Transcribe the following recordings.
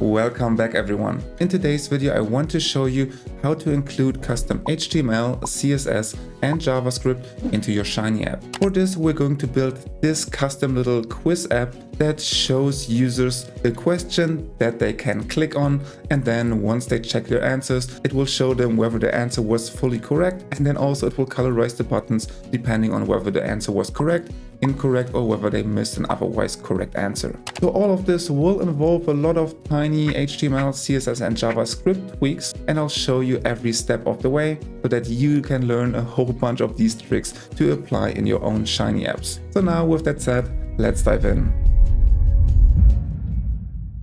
Welcome back everyone. In today's video I want to show you how to include custom HTML, CSS and JavaScript into your Shiny app. For this we're going to build this custom little quiz app that shows users a question that they can click on, and then once they check their answers it will show them whether the answer was fully correct, and then also it will colorize the buttons depending on whether the answer was correct, incorrect, or whether they missed an otherwise correct answer. So all of this will involve a lot of tiny HTML, CSS and JavaScript tweaks, and I'll show you every step of the way so that you can learn a whole bunch of these tricks to apply in your own Shiny apps. So now with that said, let's dive in.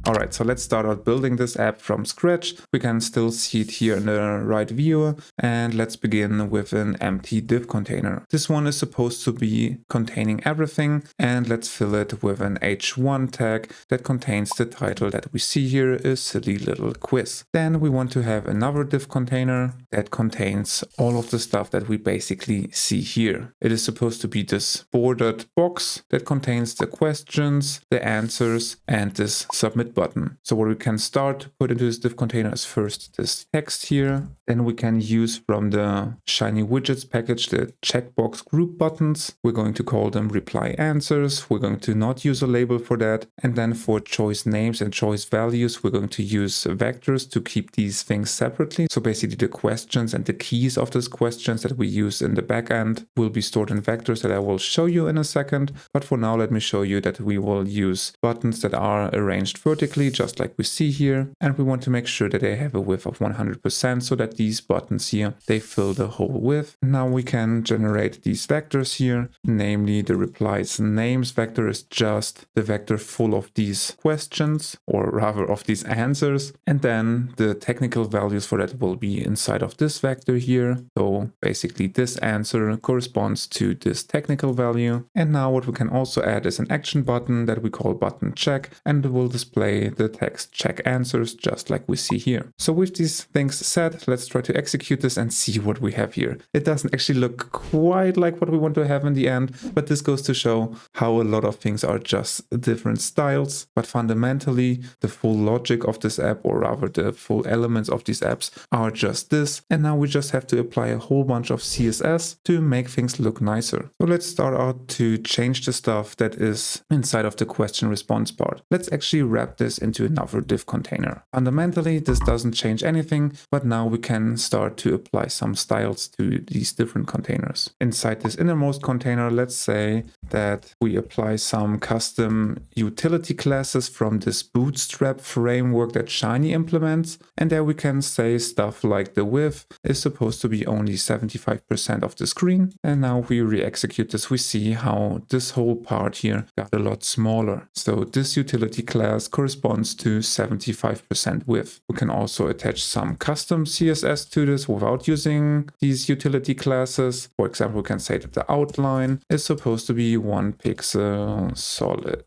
Alright, so let's start out building this app from scratch. We can still see it here in the right view, and let's begin with an empty div container. This one is supposed to be containing everything, and let's fill it with an h1 tag that contains the title that we see here, a silly little quiz. Then we want to have another div container that contains all of the stuff that we basically see here. It is supposed to be this bordered box that contains the questions, the answers, and this submit button. So what we can start to put into this div container is first this text here. Then we can use from the Shiny widgets package the checkbox group buttons. We're going to call them reply answers. We're going to not use a label for that. And then for choice names and choice values, we're going to use vectors to keep these things separately. So basically the questions and the keys of these questions that we use in the backend will be stored in vectors that I will show you in a second. But for now, let me show you that we will use buttons that are arranged vertically, just like we see here, and we want to make sure that they have a width of 100% so that these buttons here, they fill the whole width. Now we can generate these vectors here, namely the replies names vector is just the vector full of these questions, or rather of these answers, and then the technical values for that will be inside of this vector here. So basically this answer corresponds to this technical value. And now what we can also add is an action button that we call button check, and it will display the text check answers just like we see here. So with these things set, let's try to execute this and see what we have here. It doesn't actually look quite like what we want to have in the end, but this goes to show how a lot of things are just different styles. But fundamentally, the full logic of this app, or rather the full elements of these apps, are just this. And now we just have to apply a whole bunch of CSS to make things look nicer. So let's start out to change the stuff that is inside of the question response part. Let's actually wrap this into another div container. Fundamentally, this doesn't change anything, but now we can start to apply some styles to these different containers. Inside this innermost container, let's say that we apply some custom utility classes from this Bootstrap framework that Shiny implements, and there we can say stuff like the width is supposed to be only 75% of the screen, and now we re-execute this, we see how this whole part here got a lot smaller. So this utility class corresponds to 75% width. We can also attach some custom CSS to this without using these utility classes. For example, we can say that the outline is supposed to be 1 pixel solid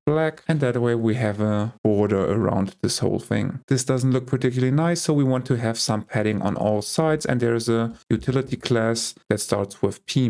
black, and that way we have a border around this whole thing. This doesn't look particularly nice, so we want to have some padding on all sides, and there's a utility class that starts with P-,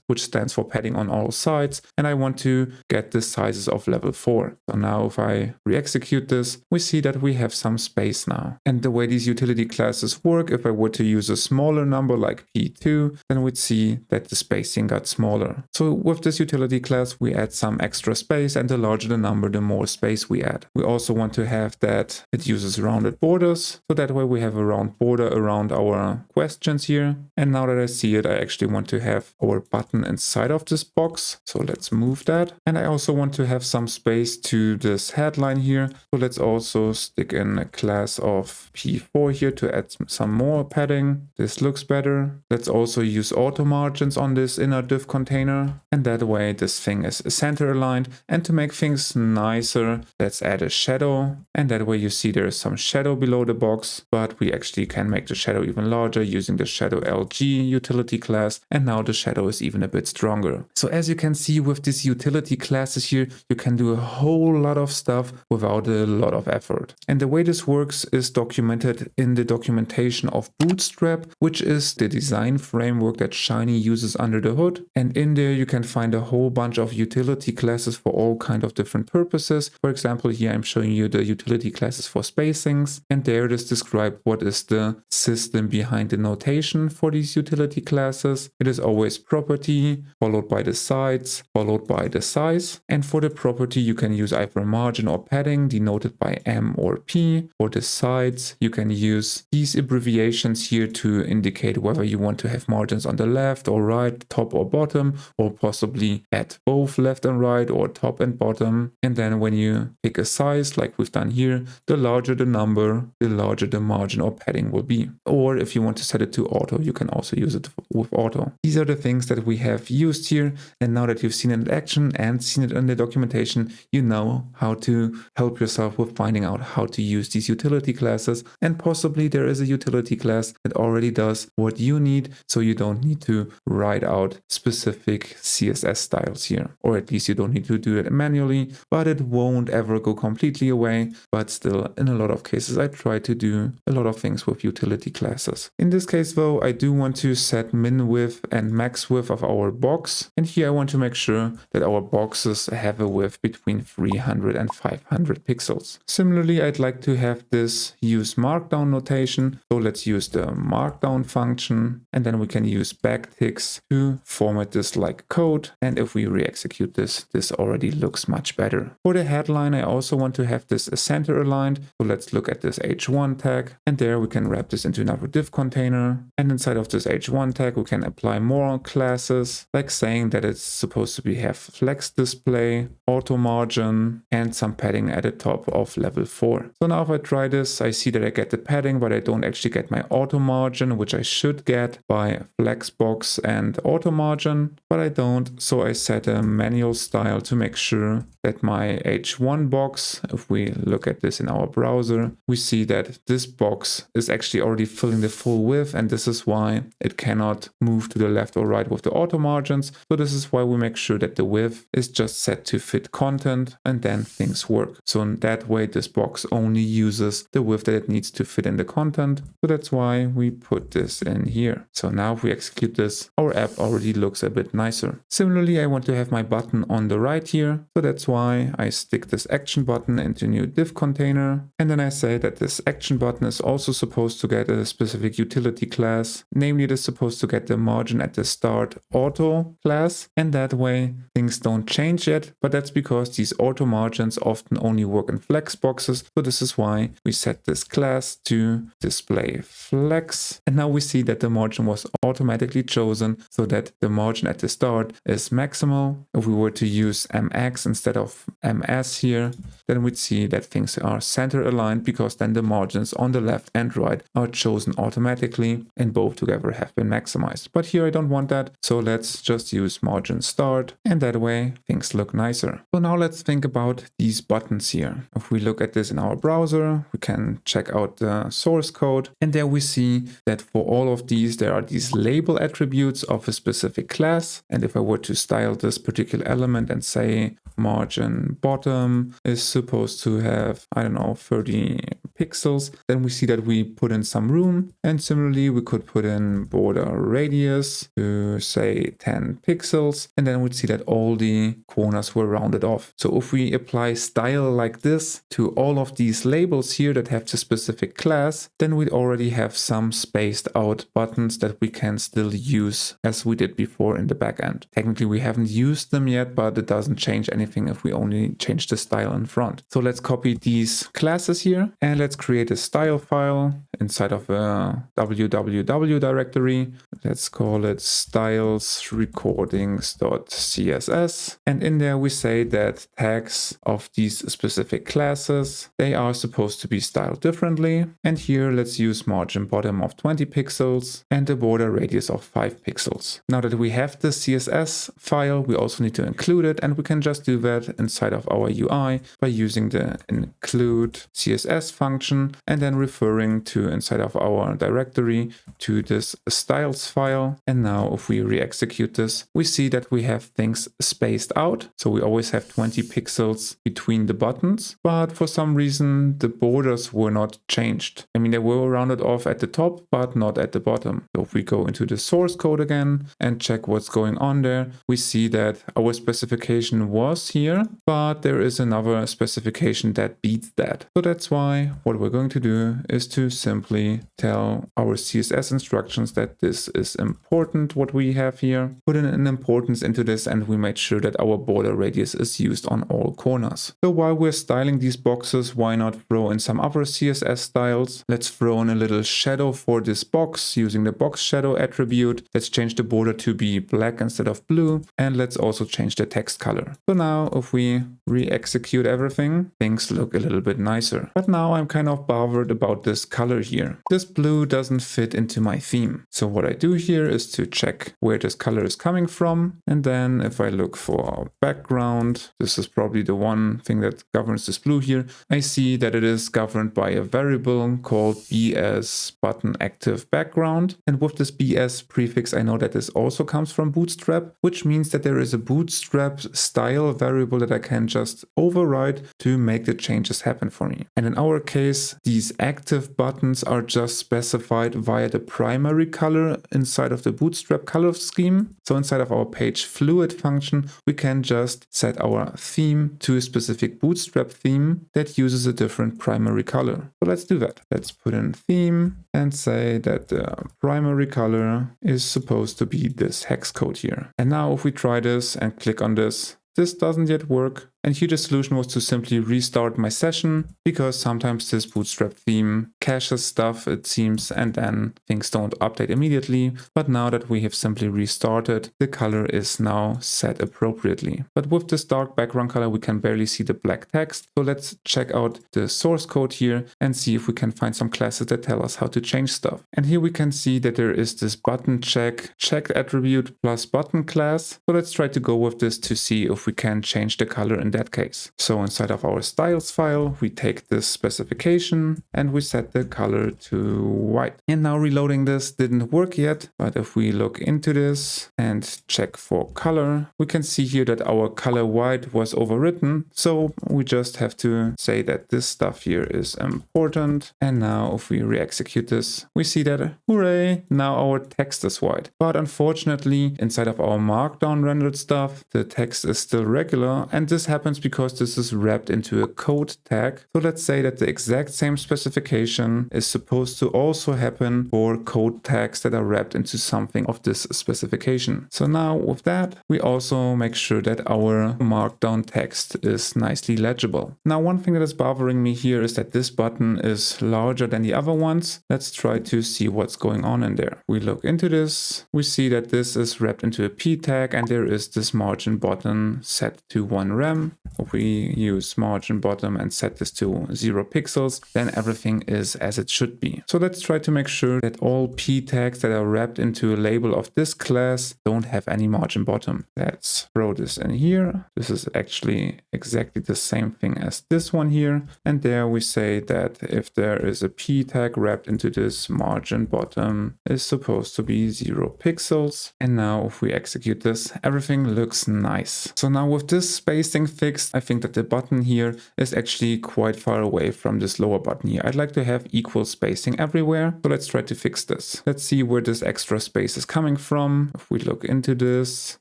which stands for padding on all sides, and I want to get the sizes of level 4. So now if I re-execute this, we see that we have some space now. And the way these utility classes work, if I were to use a smaller number like P2, then we'd see that the spacing got smaller. So with this utility class, we add some extra space, and the larger the number, the more space we add. We also want to have that it uses rounded borders, so that way we have a round border around our questions here. And now that I see it, I actually want to have our button inside of this box. So let's move that. And I also want to have some space to this headline here. So let's also stick in a class of P4 here to add some more padding. This looks better. Let's also use auto margins on this inner div container, and that way this thing is center aligned. And to make things nicer, let's add a shadow, and that way you see there is some shadow below the box, but we actually can make the shadow even larger using the shadow LG utility class, and now the shadow is even a bit stronger. So as you can see with these utility classes here, you can do a whole lot of stuff without a lot of effort. And the way this works is documented in the documentation of Bootstrap, which is the design framework that Shiny uses under the hood. And in there you can find a whole bunch of utility classes for all kind of different purposes. For example, here I'm showing you the utility classes for spacings, and there it is described what is the system behind the notation for these utility classes. It is always property, followed by the sides, followed by the size. And for the property you can use either a margin or padding denoted by M or P. For the sides you can use these abbreviations here to indicate whether you want to have margins on the left or right, top or bottom, or possibly at both left and right or top and bottom. And then when you pick a size like we've done here, the larger the number, the larger the margin or padding will be. Or if you want to set it to auto, you can also use it with auto. These are the things that we have used here, and now that you've seen it in action and seen it in the documentation, you know how to help yourself with finding out how to use these utility classes, and possibly there is a utility class that already does what you need, so you don't need to write out specific CSS styles here, or at least you don't need to do it manually, but it won't ever go completely away. But still, in a lot of cases I try to do a lot of things with utility classes. In this case though, I do want to set min width and max width of our box, and here I want to make sure that our boxes have a width between 300 and 500 pixels. Similarly, I'd like to have this use markdown notation, so let's use the markdown function, and then we can use backticks to format this like code, and if we re-execute this, this already looks much better. For the headline, I also want to have this center aligned, so let's look at this h1 tag, and there we can wrap this into another div container, and inside of this h1 tag we can apply more classes, like saying that it's supposed to have flex display, auto margin, and some padding at the top of level 4. So now if I try this, I see that I get the padding, but I don't actually get my auto margin, which I should get by flexbox and auto margin, but I don't. So I set a manual style to make sure that my h1 box, if we look at this in our browser, we see that this box is actually already filling the full width, and this is why it cannot move to the left or right with the auto margins. So this is why we make sure that the width is just set to fit content, and then things work. So in that way this box only uses the width that it needs to fit in the content. So that's why we put this in here. So now if we execute this, our app already looks a bit nicer. Similarly, I want to have my button on the right here. So that's why I stick this action button into a new div container. And then I say that this action button is also supposed to get a specific utility class. Namely, it is supposed to get the margin at the start auto class. And that way things don't change yet. But that's because these auto margins often only work in flex boxes. So this is why we set this class to display flex. And now we see that the margin was automatically chosen so that the margin at the start is maximal. If we were to use MX instead of MS here, then we'd see that things are center aligned, because then the margins on the left and right are chosen automatically and both together have been maximized. But here I don't want that, so let's just use margin start, and that way things look nicer. So now let's think about these buttons here. If we look at this in our browser, we can check out the source code, and there we see that for all of these there are these label attributes of a specific class. And if I were to style this particular element and say margin bottom is supposed to have, I don't know, 30 pixels, then we see that we put in some room. And similarly, we could put in border radius to say 10 pixels, and then we'd see that all the corners were rounded off. So if we apply style like this to all of these labels here that have the specific class, then we already have some spaced out buttons that we can still use as we did before in the backend. Technically, we haven't used them yet, but it doesn't change anything if we only change the style in front. So let's copy these classes here, and let's create a style file inside of a www directory. Let's call it stylesrecordings.css. And in there we say that tags of these specific classes, they are supposed to be styled differently. And here let's use margin bottom of 20 pixels and a border radius of 5 pixels. Now that we have the CSS file, we also need to include it, and we can just do that inside of our UI by using the include CSS function and then referring to to inside of our directory to this styles file. And now if we re-execute this, we see that we have things spaced out. So we always have 20 pixels between the buttons, but for some reason the borders were not changed. I mean, they were rounded off at the top, but not at the bottom. So if we go into the source code again and check what's going on there, we see that our specification was here, but there is another specification that beats that. So that's why what we're going to do is to simply tell our CSS instructions that this is important, what we have here, put in an importance into this, and we made sure that our border radius is used on all corners. So while we're styling these boxes, why not throw in some other CSS styles? Let's throw in a little shadow for this box using the box shadow attribute. Let's change the border to be black instead of blue, and let's also change the text color. So now if we re-execute everything, things look a little bit nicer. But now I'm kind of bothered about this color here. This blue doesn't fit into my theme. So what I do here is to check where this color is coming from. And then if I look for our background, this is probably the one thing that governs this blue here. I see that it is governed by a variable called BS button active background. And with this BS prefix, I know that this also comes from Bootstrap, which means that there is a Bootstrap style variable that I can just override to make the changes happen for me. And in our case, these active buttons are just specified via the primary color inside of the Bootstrap color scheme. So inside of our page fluid function, we can just set our theme to a specific Bootstrap theme that uses a different primary color. So let's do that. Let's put in theme and say that the primary color is supposed to be this hex code here. And now if we try this and click on this, this doesn't yet work. And here the solution was to simply restart my session, because sometimes this Bootstrap theme caches stuff, it seems, and then things don't update immediately. But now that we have simply restarted, the color is now set appropriately. But with this dark background color, we can barely see the black text. So let's check out the source code here and see if we can find some classes that tell us how to change stuff. And here we can see that there is this button checked attribute plus button class. So let's try to go with this to see if we can change the color in that case. So inside of our styles file, we take this specification and we set the color to white. And now reloading this didn't work yet, but if we look into this and check for color, we can see here that our color white was overwritten. So we just have to say that this stuff here is important. And now if we re-execute this, we see that, hooray, now our text is white. But unfortunately, inside of our markdown rendered stuff, the text is still regular, and this happens because this is wrapped into a code tag. So let's say that the exact same specification is supposed to also happen for code tags that are wrapped into something of this specification. So now with that, we also make sure that our markdown text is nicely legible. Now, one thing that is bothering me here is that this button is larger than the other ones. Let's try to see what's going on in there. We look into this, we see that this is wrapped into a p tag, and there is this margin bottom set to 1 rem. If we use margin bottom and set this to 0 pixels, then everything is as it should be. So let's try to make sure that all p tags that are wrapped into a label of this class don't have any margin bottom. Let's throw this in here. This is actually exactly the same thing as this one here. And there we say that if there is a p tag wrapped into this, margin bottom is supposed to be 0 pixels. And now if we execute this, everything looks nice. So now with this spacing fixed, I think that the button here is actually quite far away from this lower button here. I'd like to have equal spacing everywhere. So let's try to fix this. Let's see where this extra space is coming from. If we look into this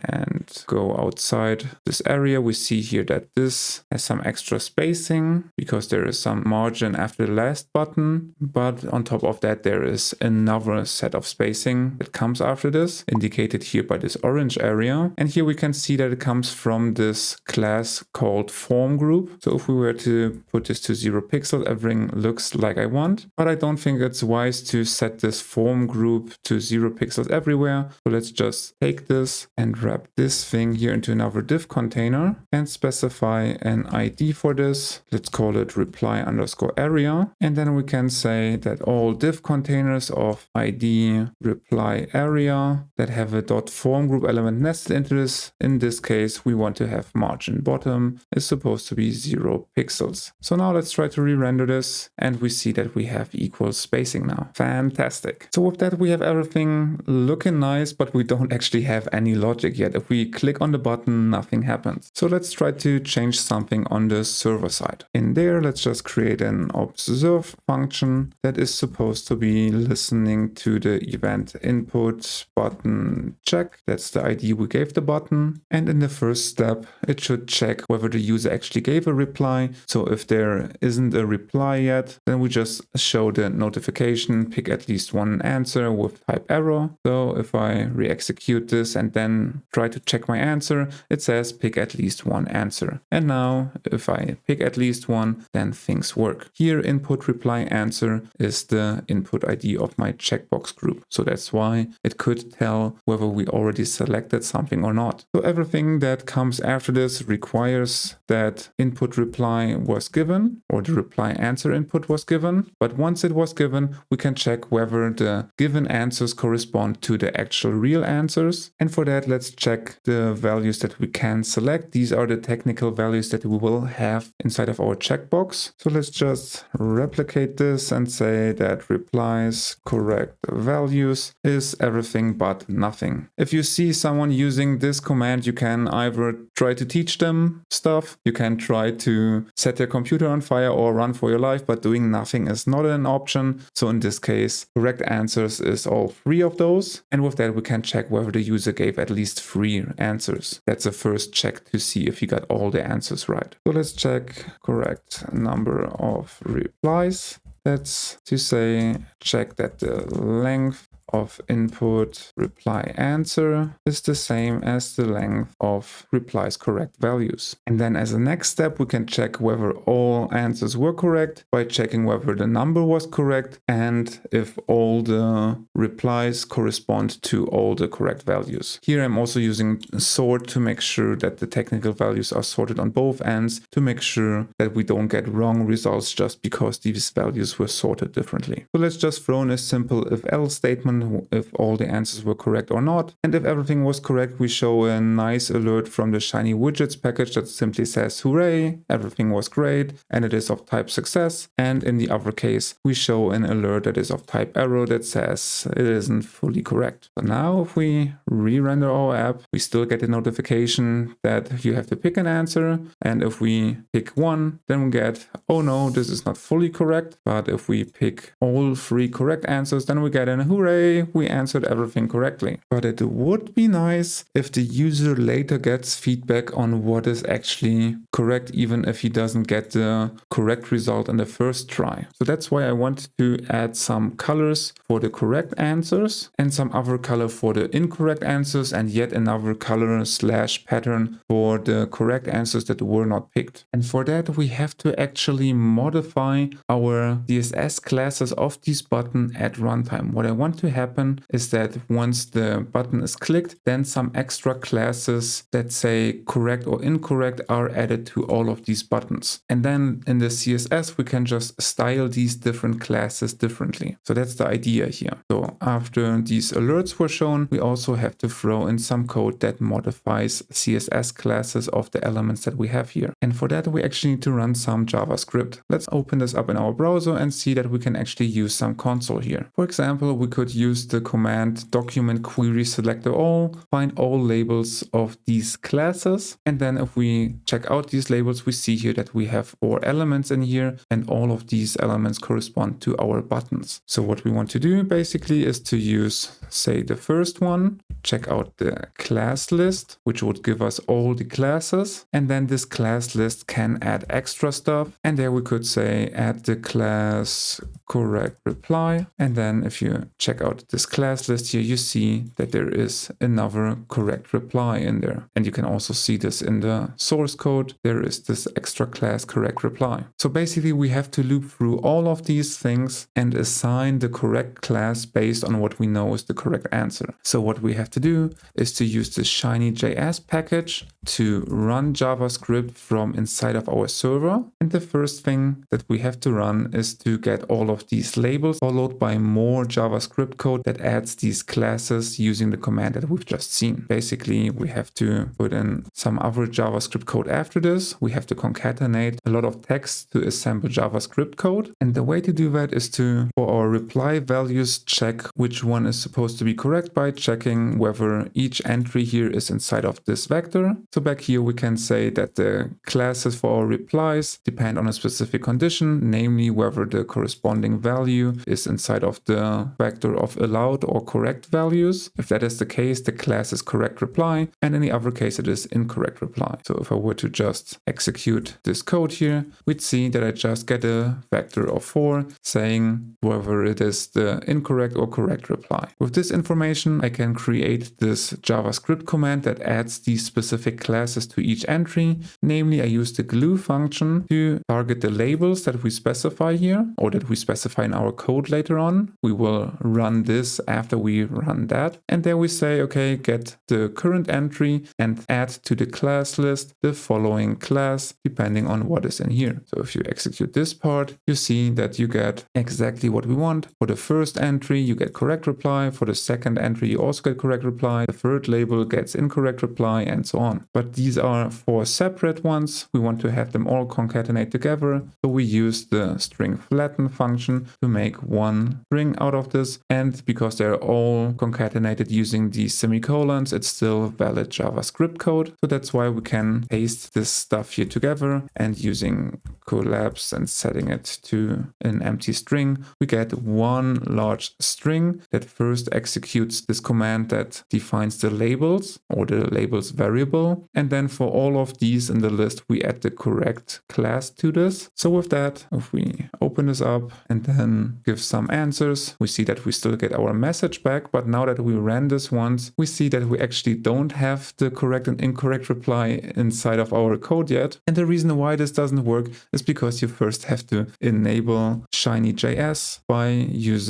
and go outside this area, we see here that this has some extra spacing because there is some margin after the last button. But on top of that, there is another set of spacing that comes after this, indicated here by this orange area. And here we can see that it comes from this class called form group. So if we were to put this to 0 pixels, everything looks like I want. But I don't think it's wise to set this form group to 0 pixels everywhere. So let's just take this and wrap this thing here into another div container and specify an ID for this. Let's call it reply_area. And then we can say that all div containers of ID reply area that have a .form group element nested into this, in this case, we want to have margin bottom bottom is supposed to be 0 pixels. So now let's try to re-render this, and we see that we have equal spacing now. Fantastic. So with that, we have everything looking nice, but we don't actually have any logic yet. If we click on the button, nothing happens. So let's try to change something on the server side. In there, let's just create an observe function that is supposed to be listening to the event input button check. That's the ID we gave the button. And in the first step, it should check whether the user actually gave a reply. So if there isn't a reply yet, then we just show the notification, pick at least one answer with type error. So if I re-execute this and then try to check my answer, it says pick at least one answer. And now if I pick at least one, then things work. Here input reply answer is the input ID of my checkbox group. So that's why it could tell whether we already selected something or not. So everything that comes after this requires that input reply was given, or the reply answer input was given. But once it was given, we can check whether the given answers correspond to the actual real answers. And for that, let's check the values that we can select. These are the technical values that we will have inside of our checkbox. So let's just replicate this and say that replies correct values is everything but nothing. If you see someone using this command, you can either try to teach them stuff, you can try to set their computer on fire or run for your life, but doing nothing is not an option. So in this case, correct answers is all 3 of those. And with that, we can check whether the user gave at least 3 answers. That's a first check to see if he got all the answers right. So let's check correct number of replies. That's to say, check that the length of input reply answer is the same as the length of replies correct values. And then as a next step, we can check whether all answers were correct by checking whether the number was correct and if all the replies correspond to all the correct values. Here I'm also using sort to make sure that the technical values are sorted on both ends to make sure that we don't get wrong results just because these values were sorted differently. So let's just throw in a simple if-else statement if all the answers were correct or not. And if everything was correct, we show a nice alert from the Shiny Widgets package that simply says, hooray, everything was great, and it is of type success. And in the other case, we show an alert that is of type error that says it isn't fully correct. So now if we re-render our app, we still get a notification that you have to pick an answer. And if we pick one, then we get, oh no, this is not fully correct. But if we pick all 3 correct answers, then we get an hooray, we answered everything correctly. But it would be nice if the user later gets feedback on what is actually correct, even if he doesn't get the correct result in the first try. So that's why I wanted to add some colors for the correct answers and some other color for the incorrect answers and yet another color / pattern for the correct answers that were not picked. And for that, we have to actually modify our CSS classes of this button at runtime. What I want to happen is that once the button is clicked, then some extra classes that say correct or incorrect are added to all of these buttons. And then in the CSS, we can just style these different classes differently. So that's the idea here. So after these alerts were shown, we also have to throw in some code that modifies CSS classes of the elements that we have here. And for that, we actually need to run some JavaScript. Let's open this up in our browser and see that we can actually use some console here. For example, we could use the command document query selector all, find all labels of these classes. And then if we check out these labels, we see here that we have 4 elements in here and all of these elements correspond to our buttons. So what we want to do basically is to use, say, the first one, check out the class list, which would give us all the classes. And then this class list can add extra stuff. And there we could say add the class correct reply. And then if you check out this class list here, you see that there is another correct reply in there. And you can also see this in the source code. There is this extra class correct reply. So basically we have to loop through all of these things and assign the correct class based on what we know is the correct answer. So what we have to do is to use the Shiny JS package to run JavaScript from inside of our server. And the first thing that we have to run is to get all of these labels followed by more JavaScript code that adds these classes using the command that we've just seen. Basically, we have to put in some other JavaScript code after this. We have to concatenate a lot of text to assemble JavaScript code. And the way to do that is to, for our reply values, check which one is supposed to be correct by checking whether each entry here is inside of this vector. So back here we can say that the classes for our replies depend on a specific condition, namely whether the corresponding value is inside of the vector of allowed or correct values. If that is the case, the class is correct reply, and in the other case it is incorrect reply. So if I were to just execute this code here, we'd see that I just get a vector of 4 saying whether it is the incorrect or correct reply. With this information, I can create this JavaScript command that adds these specific classes to each entry. Namely, I use the glue function to target the labels that we specify here, or that we specify in our code later on. We will run this after we run that. And there we say, okay, get the current entry and add to the class list the following class, depending on what is in here. So if you execute this part, you see that you get exactly what we want. For the first entry, you get correct reply. For the second entry, you also get correct reply. The third label gets incorrect reply, and so on. But these are 4 separate ones. We want to have them all concatenate together. So we use the string flatten function to make one string out of this. And because they're all concatenated using these semicolons, it's still valid JavaScript code. So that's why we can paste this stuff here together, and using collapse and setting it to an empty string, we get one large string that first executes this command that defines the labels or the labels variable. And then for all of these in the list, we add the correct class to this. So with that, if we open this up and then give some answers, we see that we still get our message back. But now that we ran this once, we see that we actually don't have the correct and incorrect reply inside of our code yet. And the reason why this doesn't work is because you first have to enable shiny.js by use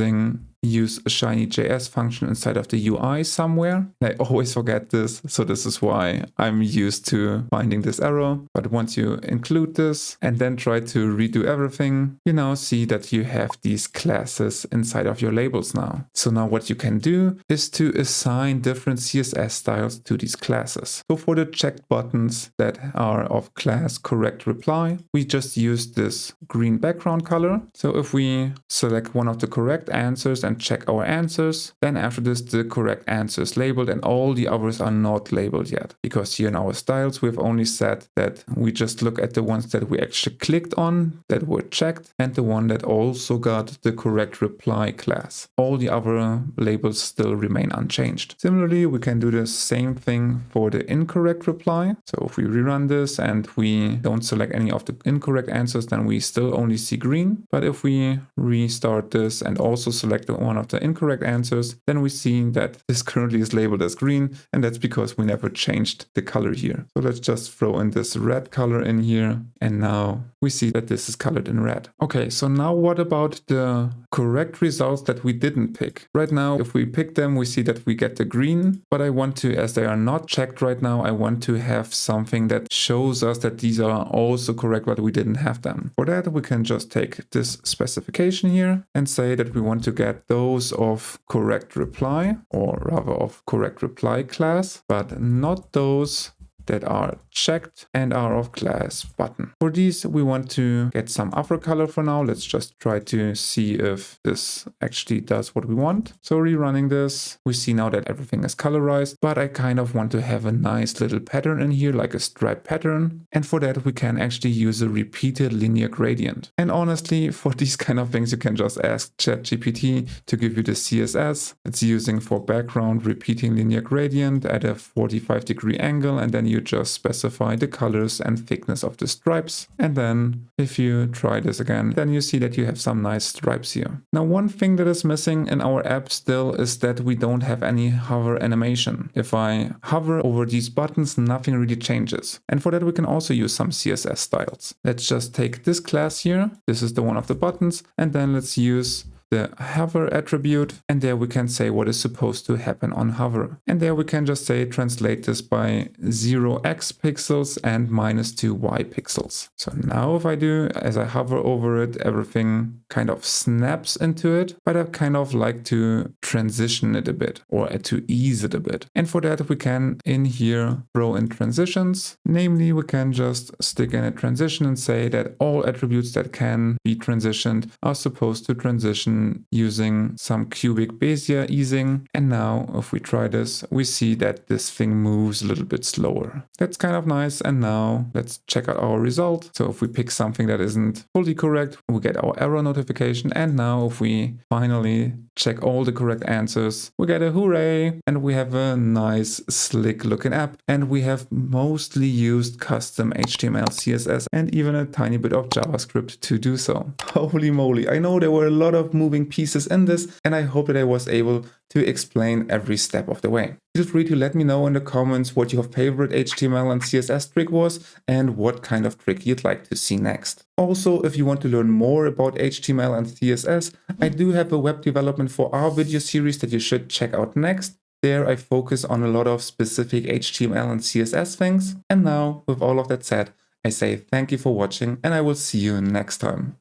a shiny.js function inside of the UI somewhere. I always forget this, so this is why I'm used to finding this error. But once you include this and then try to redo everything, you now see that you have these classes inside of your labels now. So now what you can do is to assign different CSS styles to these classes. So for the checked buttons that are of class correct reply, we just use this green background color. So if we select one of the correct answers and check our answers, then after this the correct answer is labeled and all the others are not labeled yet, because here in our styles we've only said that we just look at the ones that we actually clicked on that were checked and the one that also got the correct reply class. All the other labels still remain unchanged. Similarly, we can do the same thing for the incorrect reply. So if we rerun this and we don't select any of the incorrect answers, then we still only see green. But if we restart this and also select one of the incorrect answers, then we see that this currently is labeled as green, and that's because we never changed the color here. So let's just throw in this red color in here, and now we see that this is colored in red. Okay, so now what about the correct results that we didn't pick? Right now, if we pick them, we see that we get the green, but I want to, as they are not checked right now, I want to have something that shows us that these are also correct, but we didn't have them. For that, we can just take this specification here and say that we want to get those of correct reply, or rather of correct reply class, but not those that are checked and are of class button. For these, we want to get some other color for now. Let's just try to see if this actually does what we want. So rerunning this, we see now that everything is colorized, but I kind of want to have a nice little pattern in here, like a stripe pattern. And for that, we can actually use a repeated linear gradient. And honestly, for these kind of things, you can just ask ChatGPT to give you the CSS. It's using for background repeating linear gradient at a 45-degree angle, and then you just specify the colors and thickness of the stripes. And then if you try this again, then you see that you have some nice stripes here. Now, one thing that is missing in our app still is that we don't have any hover animation. If I hover over these buttons, nothing really changes. And for that, we can also use some CSS styles. Let's just take this class here. This is the one of the buttons. And then let's use the hover attribute, and there we can say what is supposed to happen on hover. And there we can just say translate this by 0x pixels and -2y pixels. So now if I do, as I hover over it, everything kind of snaps into it, but I kind of like to transition it a bit or to ease it a bit. And for that, we can in here throw in transitions. Namely, we can just stick in a transition and say that all attributes that can be transitioned are supposed to transition using some cubic Bezier easing. And now if we try this, we see that this thing moves a little bit slower. That's kind of nice. And now let's check out our result. So if we pick something that isn't fully correct, we get our error notification. And now if we finally check all the correct answers, we get a hooray, and we have a nice slick looking app. And we have mostly used custom HTML, CSS, and even a tiny bit of JavaScript to do so. Holy moly, I know there were a lot of moving pieces in this, and I hope that I was able to explain every step of the way. Feel free to let me know in the comments what your favorite HTML and CSS trick was and what kind of trick you'd like to see next. Also, if you want to learn more about HTML and CSS, I do have a web development for our video series that you should check out next. There I focus on a lot of specific HTML and CSS things. And now, with all of that said, I say thank you for watching, and I will see you next time.